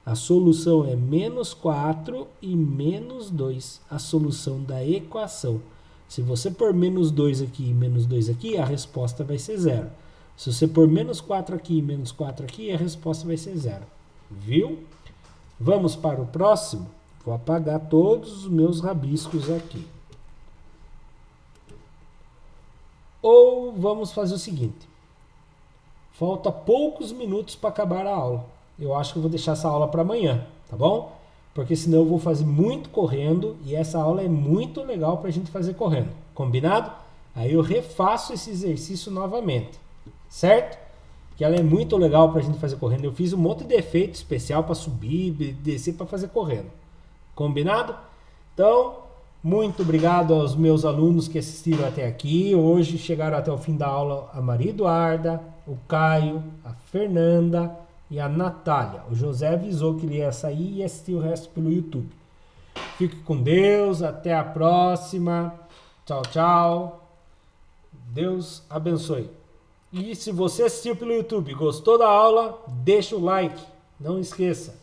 A solução é menos 4 e menos 2. A solução da equação. Se você pôr menos 2 aqui e menos 2 aqui, a resposta vai ser 0. Se você pôr menos 4 aqui e menos 4 aqui, a resposta vai ser 0. Viu? Vamos para o próximo? Vou apagar todos os meus rabiscos aqui. Ou vamos fazer o seguinte. Falta poucos minutos para acabar a aula. Eu acho que eu vou deixar essa aula para amanhã, tá bom? Porque senão eu vou fazer muito correndo e essa aula é muito legal para a gente fazer correndo. Combinado? Aí eu refaço esse exercício novamente, certo? Que ela é muito legal para a gente fazer correndo. Eu fiz um monte de efeito especial para subir, descer para fazer correndo. Combinado? Então, muito obrigado aos meus alunos que assistiram até aqui. Hoje chegaram até o fim da aula a Maria Eduarda, o Caio, a Fernanda e a Natália. O José avisou que ele ia sair e assistir o resto pelo YouTube. Fique com Deus, até a próxima. Tchau, tchau. Deus abençoe. E se você assistiu pelo YouTube e gostou da aula, deixa o like. Não esqueça.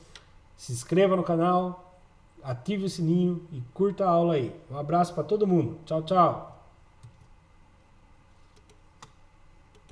Se inscreva no canal, ative o sininho e curta a aula aí. Um abraço para todo mundo. Tchau, tchau.